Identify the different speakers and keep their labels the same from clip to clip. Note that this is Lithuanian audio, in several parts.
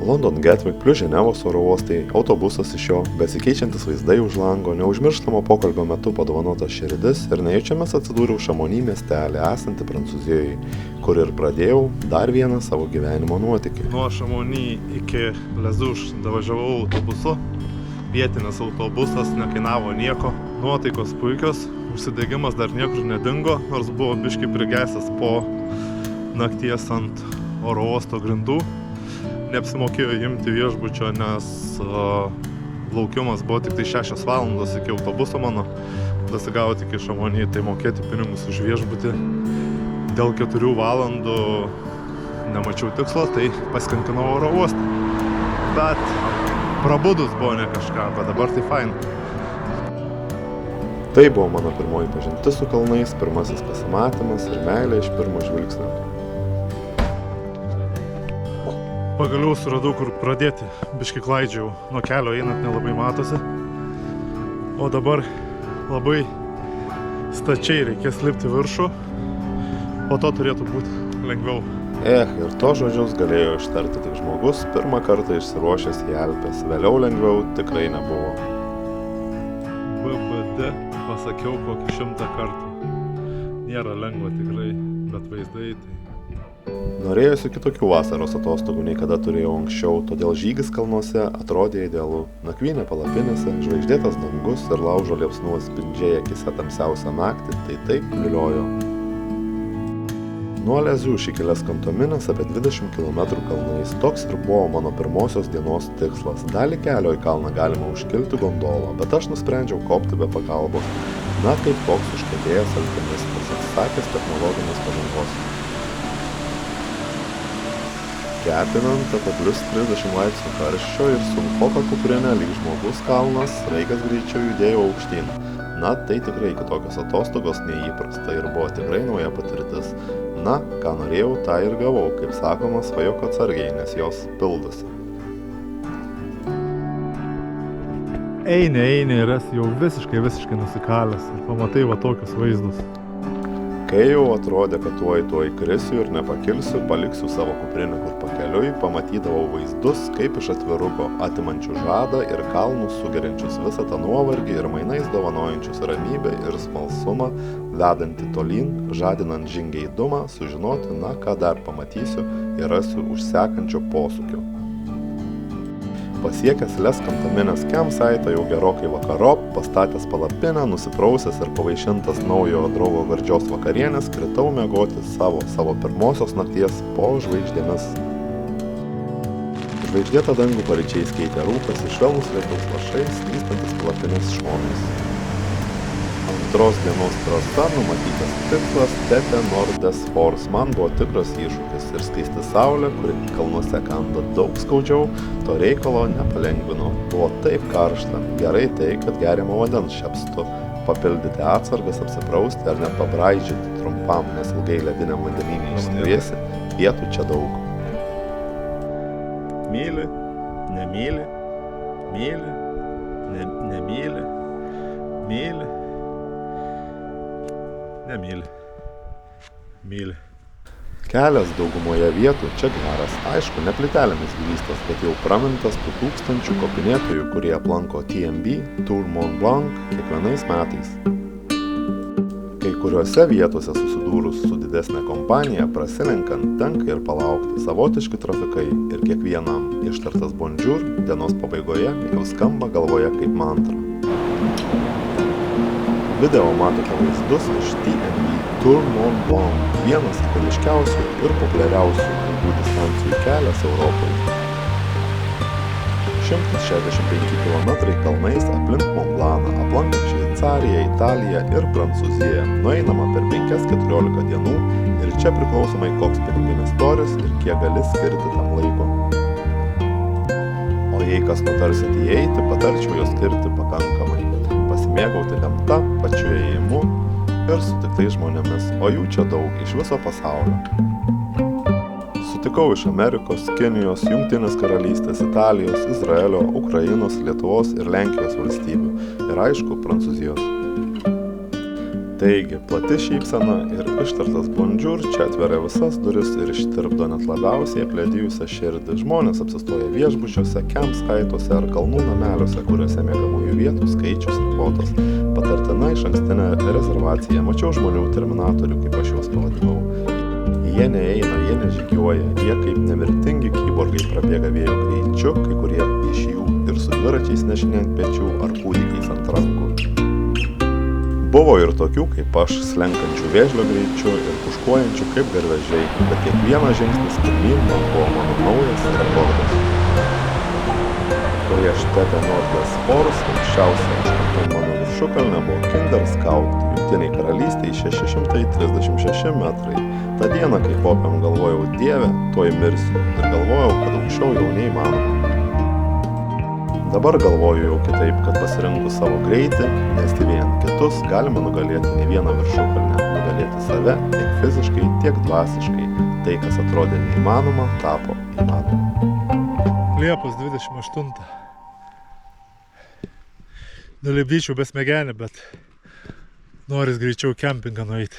Speaker 1: London Gatwick plius Ženevos oro uostai, autobusas iš jo, besikeičiantis vaizdai už lango, neužmirštamo pokalbio metu padovanotas širdis ir nejučiamis atsidūriau Šamony miestelį esantį Prancūzijoje, kur ir pradėjau dar vieną savo gyvenimo nuotykį.
Speaker 2: Nuo Šamony iki Lezuš davažiavau autobusu, vietinis autobusas nekainavo nieko, nuotaikos puikios, užsidegimas dar niekur nedingo, nors buvo biškai prigesęs po nakties ant oro uosto grindų. Neapsimokėjo imti viešbučio, nes laukimas buvo tik tai 6 valandos iki autobuso mano. Dasigauti iki Šamony, tai mokėti pinigus už viešbutį. Dėl 4 valandų nemačiau tikslo, tai paskankinau oro uostą. Bet prabudus buvo ne kažką, bet dabar tai fain.
Speaker 1: Tai buvo mano pirmoji pažintis su kalnais, pirmasis pasimatymas ir meilė iš pirmo žvilgsnio.
Speaker 2: Pagaliau suradau, kur pradėti. Biškai klaidžiau, nuo kelio einant nelabai matosi. O dabar labai stačiai reikės lipti viršų. Po to turėtų būti lengviau.
Speaker 1: Ir to žodžius galėjo ištarti tik žmogus, pirmą kartą išsiruošęs į Alpes. Vėliau lengviau tikrai nebuvo.
Speaker 2: BBD pasakiau kokį 100 kartų. Nėra lengva tikrai, bet vaizdai tai...
Speaker 1: Norėjusi kitokių vasaros atostogų nei kada turėjau anksčiau, todėl žygis kalnuose atrodė idealu. Nakvynė palapinėse, žvaigždėtas dangus ir laužo liepsnų atspindžiai akise tamsiausią naktį, tai taip viliojo. Nuo Lezuš iki Les Contamines apie 20 km kalnais. Toks ir buvo mano pirmosios dienos tikslas. Dalį kelio į kalną galima užkilti gondolą, bet aš nusprendžiau kopti be pagalbos. Na kaip koks užkietėjęs alpinistas, atsisakęs technologinės pažangos. Kepinant apie plius 30 laipsnių karščio ir sunkoka kuprinė lyg žmogus kalnas, sraigas greičiau judėjo aukštyn. Na, tai tikrai kitokios atostogos neįprasta ir buvo tikrai nauja patirtis. Na, ką norėjau, tą ir gavau, kaip sakoma, svajok atsargiai, nes jos pildosi.
Speaker 2: Eini ir esi jau visiškai nusikalęs ir pamatai va tokius vaizdus.
Speaker 1: Kai jau atrodė, kad tuoj krisiu ir nepakilsiu, paliksiu savo kuprinę kur pakeliui, pamatydavau vaizdus, kaip iš atviruko, atimančių žadą ir kalnus sugeriančius visą tą nuovargį ir mainais dovanojančius ramybę ir smalsumą, vedantį tolyn, žadinant žingeidumą, sužinoti, na ką dar pamatysiu ir rasiu už sekančio posūkio. Pasiekęs Les Contamines campsite jau gerokai vakarop, pastatęs palapinę, nusiprausęs ir pavaišintas naujo draugo gardžios vakarienės, kritau miegoti savo pirmosios nakties po žvaigždėmis. Žvaigždėtą dangų paryčiais keitė rūkas ir švelnus lietaus lašai, slystantis palapinės šonais. Antros dienos trasa numatytas tikslas Tete Nord des Forts man buvo tikras iššūkis ir skaisti saulė, kuri kalnuose kanda daug skaudžiau, to reikalo nepalengvino. Buvo taip karšta, gerai tai, kad geriamo vandens šepstu, papildyti atsargas, apsiprausti ar net pabraidžyti trumpam, nes ilgai lediniam vandenyne išskriesi, vietų čia daug.
Speaker 2: Myli, nemyli, myli, nemyli, myli. Nemyli. Myli.
Speaker 1: Kelias daugumoje vietų čia geras, aišku, ne plytelėmis grįstas, bet jau pramintas tų tūkstančių kopinėtojų, kurie aplanko TMB, Tour Mont Blanc kiekvienais metais. Kai kuriuose vietose susidūrus su didesnė kompanija, prasilenkant tenka ir palaukti savotiški trafikai ir kiekvienam ištartas bonjour dienos pabaigoje jau skamba galvoje kaip mantra. Video matote vaizdus iš TMB Tour Mont Blanc, vienas ikoniškiausių ir populiariausių ilgų distancijų kelias Europoje. 165 km kalnais aplink Mont Blancą, aplankant Šveicariją, Italiją ir Prancūziją. Nueinama per 5-14 dienų ir čia priklausomai koks piniginis storis ir kiek gali skirti tam laiko. O jei kas nutarsit įeiti, patarčiau jo skirti pakankamai. Pasimėgauti gamta, pačiu ėjimu ir sutiktais žmonėmis, o jų čia daug iš viso pasaulio. Sutikau iš Amerikos, Kinijos, Jungtinės karalystės, Italijos, Izraelio, Ukrainos, Lietuvos ir Lenkijos valstybių ir aišku, Prancūzijos. Taigi, plati šypsena ir ištartas bonjour čia atveria visas duris ir ištirpdo net labiausiai apledijusią širdį. Žmonės apsistoja viešbučiuose, campsite'uose ar kalnų nameliuose, kuriuose miegamųjų vietų skaičius ribotas. Patartina išankstinė rezervacija. Mačiau žmonių terminatorių, kaip aš juos pavadinau. Jie neeina, jie nežygiuoja, jie kaip nemirtingi kyborgai prabėga vėjo greičiu, kai kurie iš jų ir su dviračiais nešini ant pečių ar kūdikiais ant rankų. Buvo ir tokių, kaip aš, slenkančių vėžlio greičiu ir puškuojančių kaip garvežiai, bet kiekvienas žingsnis pirmyn man buvo mano naujas rekordas. Prieš Tete Nordės Force aukščiausia aukštumo mano viršukalnė buvo Kinder Scout, Jungtinėj Karalystėj 636 metrai. Ta diena, kai kopėm, galvojau, Dieve, tuoj mirsiu ir galvojau, kad aukščiau jau neįmanoma. Dabar galvoju jau kitaip, kad pasirinkus savo greitį, nes stebėjant kitus, galima nugalėti ne vieną viršukalnę, nugalėti save tiek fiziškai, tiek dvasiškai. Tai, kas atrodė neįmanoma, tapo įmanoma.
Speaker 2: Liepos 28. Nulipdyčiau besmegenį, bet noris greičiau kempingą nueiti.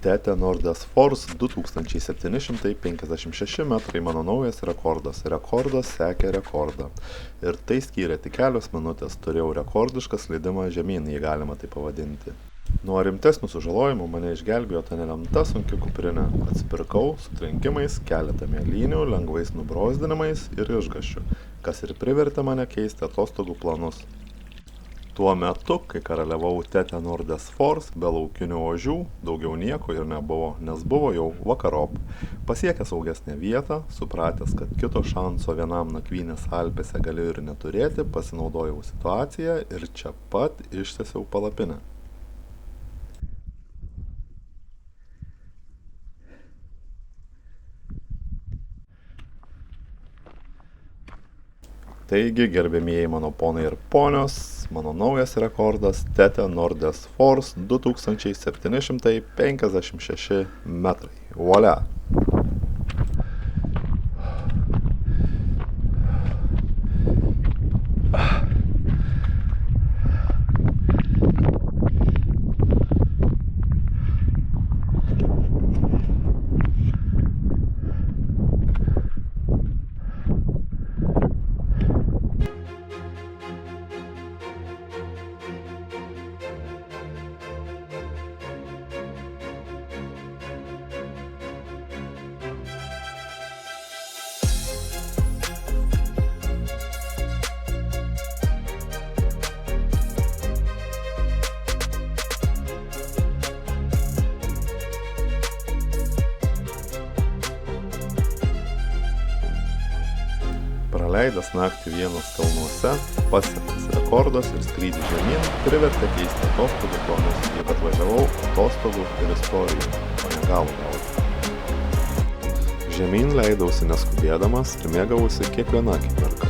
Speaker 1: Tete Nordės Force 2756 metrai mano naujas rekordas. Rekordas sekė rekordą. Ir tai skyrė tik kelios minutės. Turėjau rekordišką slydimą žemyn, jį galima tai pavadinti. Nuo rimtesnių sužalojimų mane išgelbėjo ta nelemta sunki kuprinė. Atsipirkau su trenkimais, keletą mėlynių, lengvais nubrozdinimais ir išgąsčiu, kas ir privertė mane keisti atostogų planus. Tuo metu, kai karaliavau Tete Nordės Force, be laukinių ožių, daugiau nieko ir nebuvo, nes buvo jau vakarop. Pasiekęs saugesnę vietą, supratęs, kad kito šanso vienam nakvynės Alpėse galiu ir neturėti, pasinaudojau situaciją ir čia pat ištęsiau palapinę. Taigi, gerbėmieji mano ponai ir ponios, mano naujas rekordas Tete Nordės Force 2756 metrai. Volia! Praleidęs naktį vienas kalnuose, pasiektas rekordas ir skrydis žemyn privertė keisti atostogų planus, juk atvažiavau atostogų ir istorijų, o ne galų gauti. Žemyn leidausi neskubėdamas ir mėgausi kiekvieną akimirką.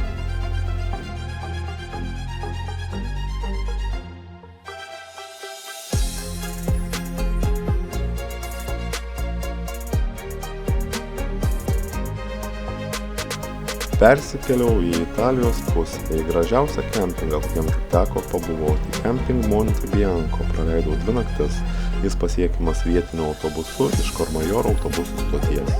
Speaker 1: Persikėliau į Italijos pusę, į gražiausią kempingą, kokiam teko pabuvoti. Camping Monte Bianco praleidau 2 naktis. Jis pasiekiamas vietiniu autobusu iš Kormajoro autobusų stoties.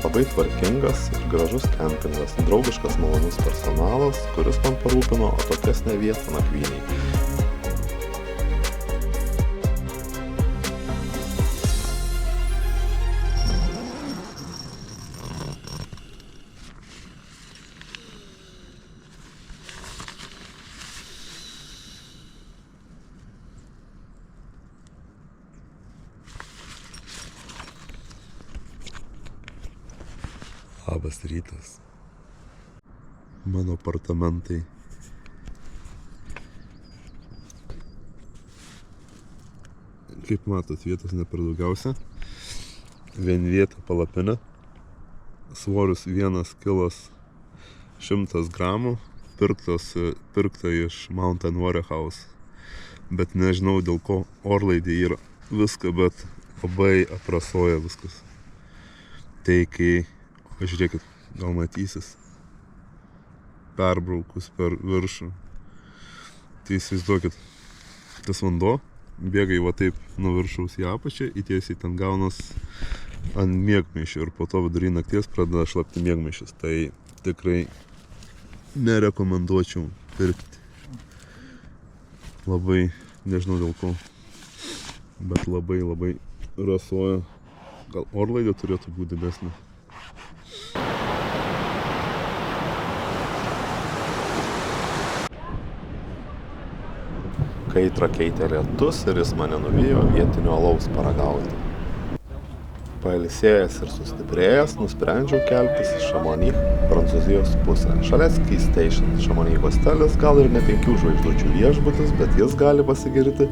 Speaker 1: Labai tvarkingas ir gražus kempingas, draugiškas malonus personalas, kuris man parūpino atokesnę vietą nakvynei. Labas rytas. Mano apartamentai. Kaip matot, vietos ne per daugiausia. Vienvietė palapinė. Svorius 1 kilas 100 gramų. Pirkta iš Mountain Warehouse. Bet nežinau dėl ko orlaidė yra viską, bet labai aprasoja viskas. Tai kai žiūrėkit, gal matysis, perbraukus per viršų. Tai įsivaizduokit, tas vanduo bėga į va taip nuo viršaus į apačią, įtiesiai ten gaunas ant miegmaišio ir po to vidury nakties pradeda šlapti miegmaišis. Tai tikrai nerekomenduočiau pirkti. Labai, nežinau dėl ko, bet labai rasoja. Gal orlaidė turėtų būti didesnė. Kaitrą keitė lietus ir jis mane nuvijo vietinio alaus paragauti. Pailsėjęs ir sustiprėjęs, nusprendžiau keltis į Chamonix, Prancūzijos pusę. Šalia Ski Station Chamonix hostelis gal ir ne 5 žvaigždučių viešbutis, bet jis gali pasigirti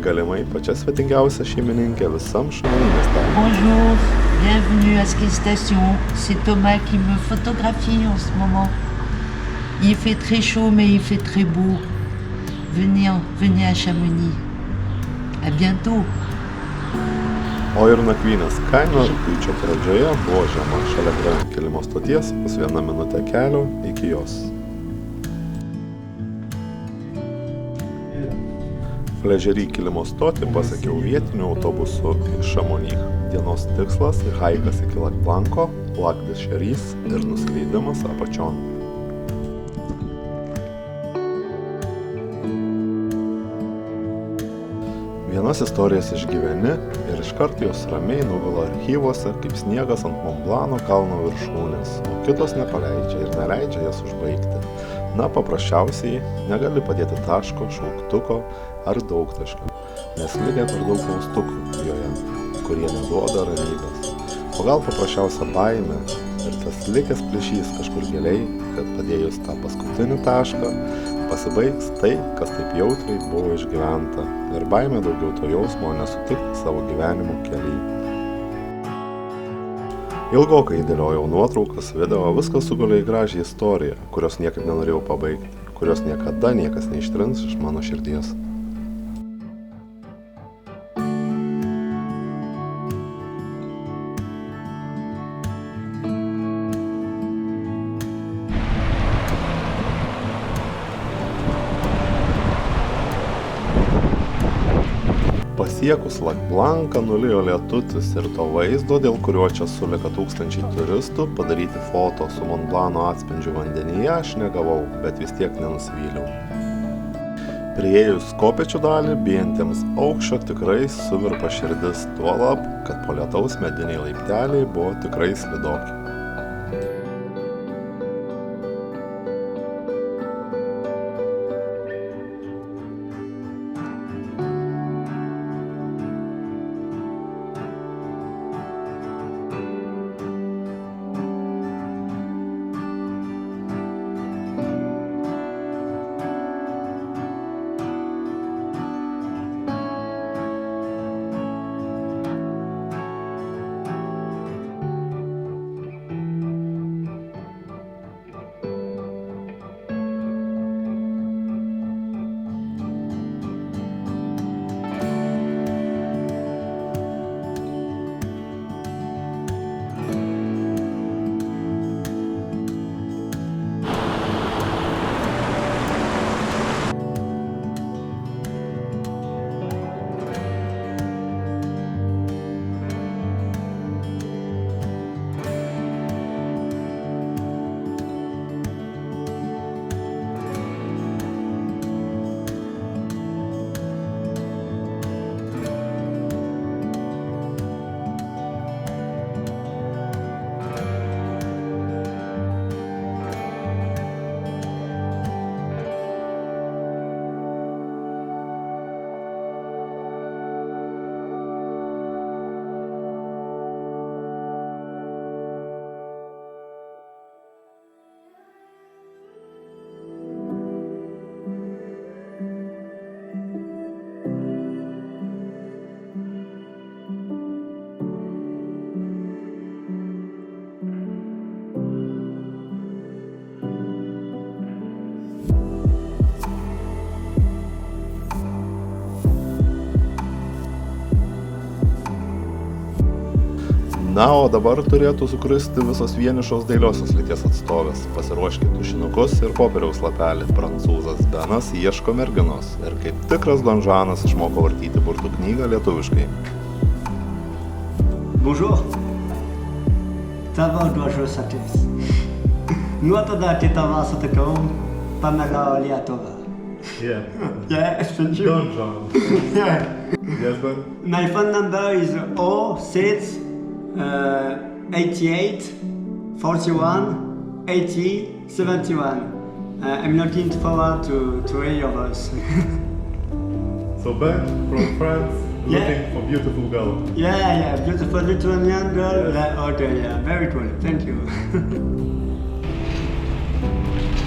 Speaker 1: galimai pačia svetingiausia šeimininkė visam Chamonix miestelyje.
Speaker 3: Bonjour, bienvenue à Ski Station. C'est Thomas qui me photographie en ce moment. Il fait très chaud, mais il fait très beau. Venez à Chamonix. À bientôt.
Speaker 1: O ir nakvynės kaina rugpjūčio pradžioje buvo žema, šalia Grand kilimo stoties, pus 1 minutė kelio iki jos. Fležery kilimo stotį pasakiau vietiniu autobusu iš Chamonix. Dienos tikslas – haikas iki Lac Blanco, Lac de Cheris ir nusileidimas apačion. Vienas istorijas išgyveni ir iškart jos ramiai nugula archyvuose kaip sniegas ant Mont Blanc'o kalno viršūnės, o kitos nepaleidžia ir neleidžia jas užbaigti. Na, paprasčiausiai negali padėti taško, šauktuko ar daugtaškio, nes likę per daug klaustukų joje, kurie neduoda ramybės. O gal paprasčiausia baimė ir tas likęs plyšys kažkur giliai, kad padėjus tą paskutinį tašką, pasibaigs tai, kas taip jautriai buvo išgyventa ir baimė daugiau to jausmo nesutikti savo gyvenimo kely. Ilgokai dėliojau nuotraukas, video, viskas sugulė į gražią istoriją, kurios niekaip nenorėjau pabaigti, kurios niekada niekas neištrins iš mano širdies. Pasiekus Lac Blancą nulijo lietutis ir to vaizdo, dėl kurio čia sulika tūkstančiai turistų, padaryti foto su Mont Blanc'o atspindžiu vandenyje aš negavau, bet vis tiek nenusivyliau. Priėjus kopėčių dalį, bijantiems aukščio tikrai suvirpa širdis, tuolab, kad po lietaus mediniai laipteliai buvo tikrai slidoki. Na, o dabar turėtų sukristi visos vienišos dailiosios lyties atstovės. Pasiruoškit tušinukus ir popieriaus lapelį. Prancūzas Benas ieško merginos ir kaip tikras donžanas išmoko vartyti burtų knygą lietuviškai.
Speaker 4: Bonjour. Tava došao satis. Nuo tada kai tavą sutikau, pamėgau Lietuvą.
Speaker 2: Yeah.
Speaker 4: Yeah, thank you.
Speaker 2: Donžan.
Speaker 4: Yeah.
Speaker 2: Yes, Ben?
Speaker 4: My phone number is 06 88 41 80 71. I'm looking forward to hear of us.
Speaker 2: So Ben from France,
Speaker 4: Yeah.
Speaker 2: looking for beautiful girl.
Speaker 4: Yeah, beautiful Lithuanian girl.
Speaker 2: Yes.
Speaker 4: Yeah, okay, yeah, very cool. Thank you.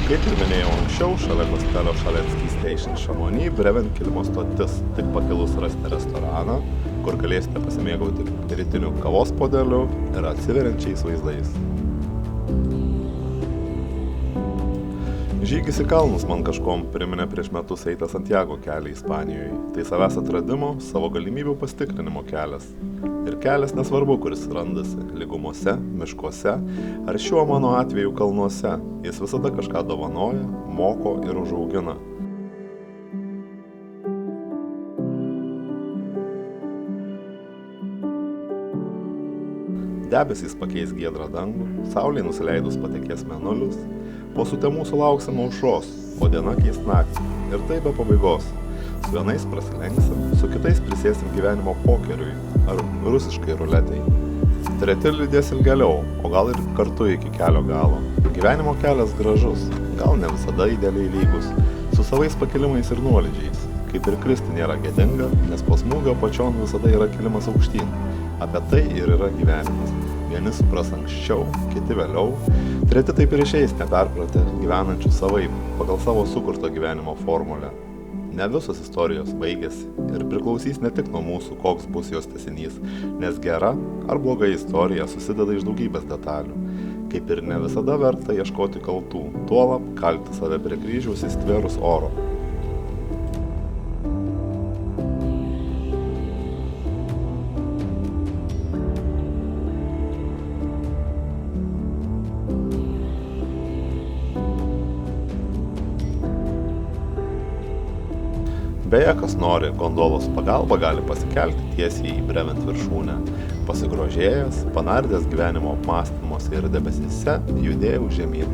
Speaker 1: Kaip ir minėjau anksčiau, šalia hostelio Šalecki Station Šamony Breven kilimo stotis. Tik pakilus rasite restoraną, kur galėsite pasimėgauti rytiniu kavos puodeliu ir atsiveriančiais vaizdais. Žygis į kalnus man kažkom priminė prieš metus eitą Santiago kelią Ispanijoje. Tai savęs atradimo, savo galimybių pastikrinimo kelias. Ir kelias nesvarbu, kuris randasi – lygumose, miškuose ar šiuo mano atveju kalnuose. Jis visada kažką dovanoja, moko ir užaugina. Debesys pakeis giedrą dangų, saulei nusileidus patekės mėnulis, po sutemų sulauksime aušros, o diena keis naktį. Ir tai be pabaigos. Su vienais prasilenksim, su kitais prisėsim gyvenimo pokeriui ar rusiškai ruletei. Treti lydės ilgėliau, o gal ir kartu iki kelio galo. Gyvenimo kelias gražus, gal ne visada idealiai lygus, su savais pakilimais ir nuolydžiais. Kaip ir kristi nėra gėdinga, nes po smūgio apačion visada yra kilimas aukštyn. Apie tai ir yra gyvenimas. Vieni supras anksčiau, kiti vėliau, treti taip ir išeis neperpratę, gyvenančių savaip, pagal savo sukurto gyvenimo formulę. Ne visos istorijos baigėsi ir priklausys ne tik nuo mūsų, koks bus jos tęsinys, nes gera ar bloga istorija susideda iš daugybės detalių. Kaip ir ne visada verta ieškoti kaltų, tuolab kalti save prie kryžiaus įstvėrus oro. Beje, kas nori gondolos pagalba gali pasikelti tiesiai į Brevent viršūnę. Pasigrožėjęs, panardęs gyvenimo apmąstymuose ir debesyse, judėjau žemyn.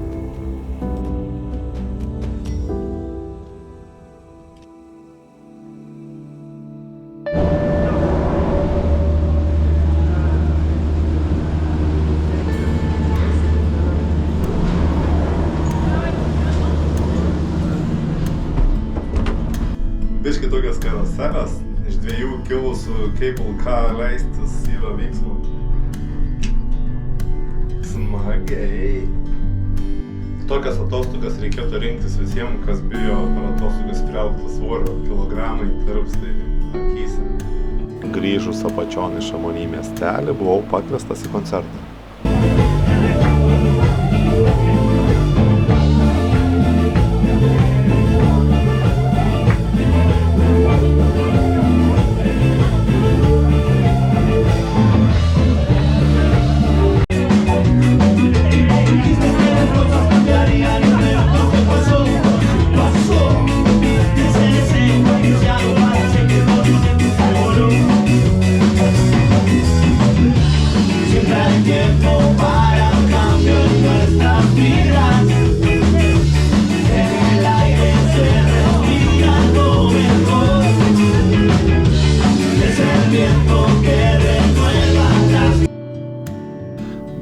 Speaker 2: Biškai tokias karuselės, iš dviejų kilusių cable car leistis yra veiksmo. Smagiai. Tokias atostogas reikėtų rinktis visiems, kas bijo per atostogas priaugti svorio, kilogramai tirpsta akyse.
Speaker 1: Grįžus apačion į Šamony miestelį, buvau pakviestas į koncertą.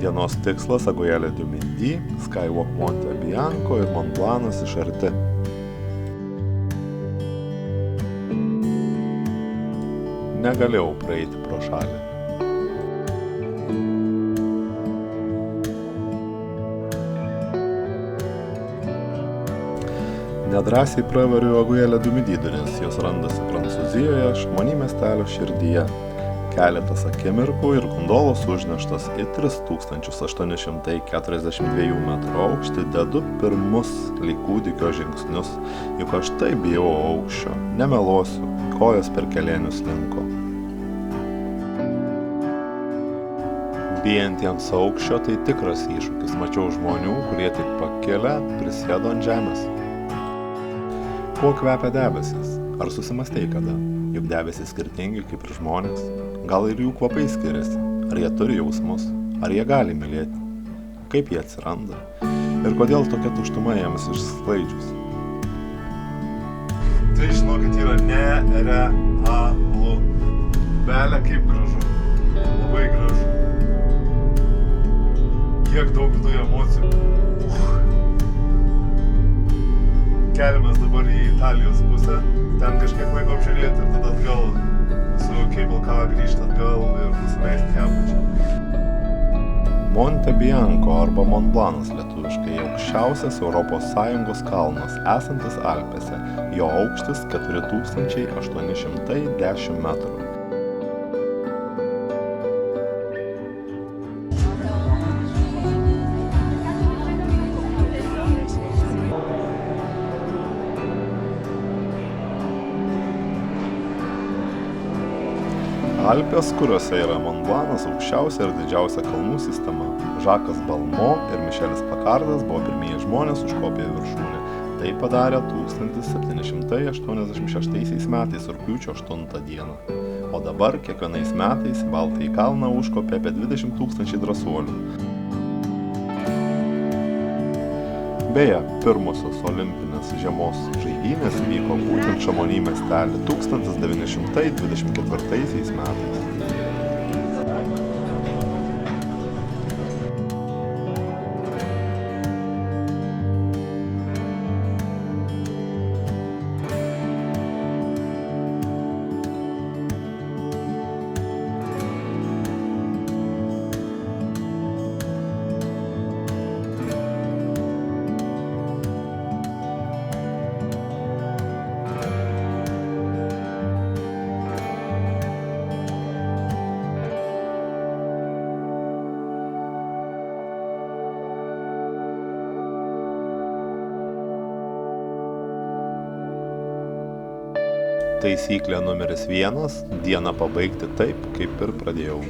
Speaker 1: Dienos tikslas Agujelė du Midi, Skywalk Monte Bianco ir Mont Blancas iš arti. Negalėjau praeiti pro šalį. Nedrąsiai pravariu Agujelė du Midi duris, jos randasi Prancūzijoje, Šamony miestelio širdyje. Keletas akimirkų ir gondolos užneštas į 3842 metrų aukštį dedu pirmus lyg kūdikio žingsnius, juk aš taip bijau aukščio, nemeluosiu, kojos per kelėnius linko. Bijantiems aukščio tai tikras iššūkis. Mačiau žmonių, kurie tik pakelia, prisėdo ant žemės. Kuo kvepia debesis? Ar susimastei kada? Juk debesis skirtingi kaip ir žmonės. Gal ir jų kvapai skiriasi? Ar jie turi jausmus? Ar jie gali mylėti? Kaip jie atsiranda? Ir kodėl tokia tuštuma jiems išsklaidžius?
Speaker 2: Tai žinokit yra nerealu. Belia kaip gražu. Labai gražu. Kiek daug viduje emocijų. Keliamės dabar į Italijos pusę. Ten kažkiek laiko apžiūrėti ir tada atgal su cable car grįžti atgal ir nusileisti į apačią.
Speaker 1: Monte Bianco arba Mont Blancas lietuviškai aukščiausias ES kalnas, esantis Alpėse. Jo aukštis 4810 metrų. Alpės, kuriuose yra Mont Blancas, aukščiausia ir didžiausia kalnų sistema. Žakas Balmo ir Mišelis Pakardas buvo pirmieji žmonės užkopę į viršūnę. Tai padarė 1786 metais rugpjūčio 8 dieną. O dabar kiekvienais metais į Baltąjį kalną užkopė apie 20 000 drąsuolių. Beje, pirmosios olimpinės žiemos žaidynės vyko būtent Šamony miestely 1924 metais. Taisyklė numeris 1 – dieną pabaigti taip, kaip ir pradėjau.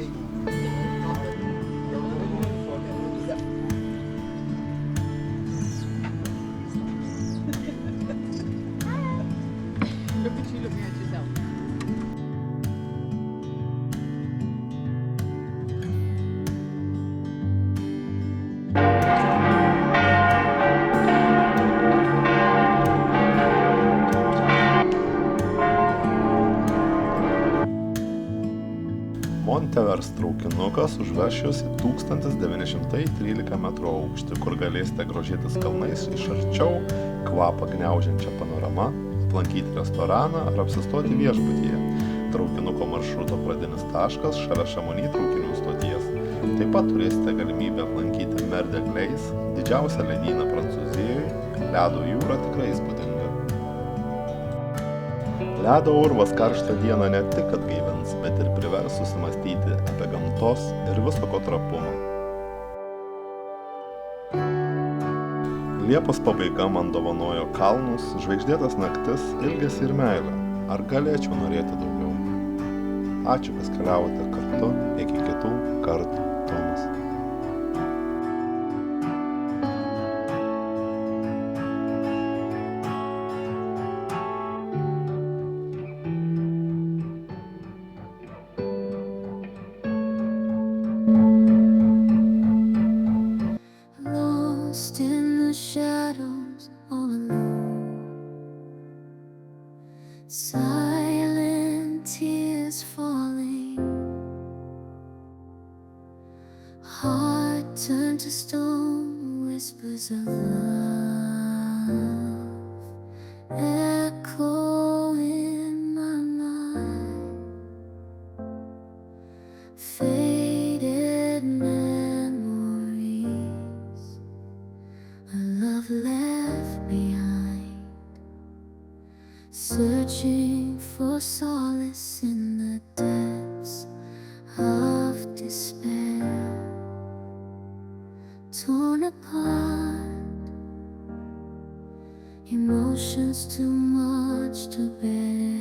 Speaker 1: Montevers traukinukas užveš jus į 1913 metrų aukštį, kur galėsite grožėtis kalnais iš arčiau, kvapą gniaužiančią panoramą, aplankyti restoraną ar apsistoti viešbutyje. Traukinuko maršruto pradinis taškas šalia Šamony traukinių stoties. Taip pat turėsite galimybę aplankyti Mer de Glace, didžiausią ledyną Prancūzijoje. Ledo jūra tikrai įspūdinga. Ledo urvas karštą dieną ne tik atgaivins, bet ir privers susimastyti apie gamtos ir visoko trapumą. Liepos pabaiga man dovanojo kalnus, žvaigždėtas naktis, ilgesį ir meilę. Ar galėčiau norėti daugiau? Ačiū, kas keliavote kartu, iki kitų kartų, Tomas.
Speaker 5: Lost in the shadows, all alone. Silent tears falling. Heart turned to stone, whispers of love echo in my mind. Faded memories, a love left behind, searching for solace in the depths of despair. Torn apart, emotions too much to bear.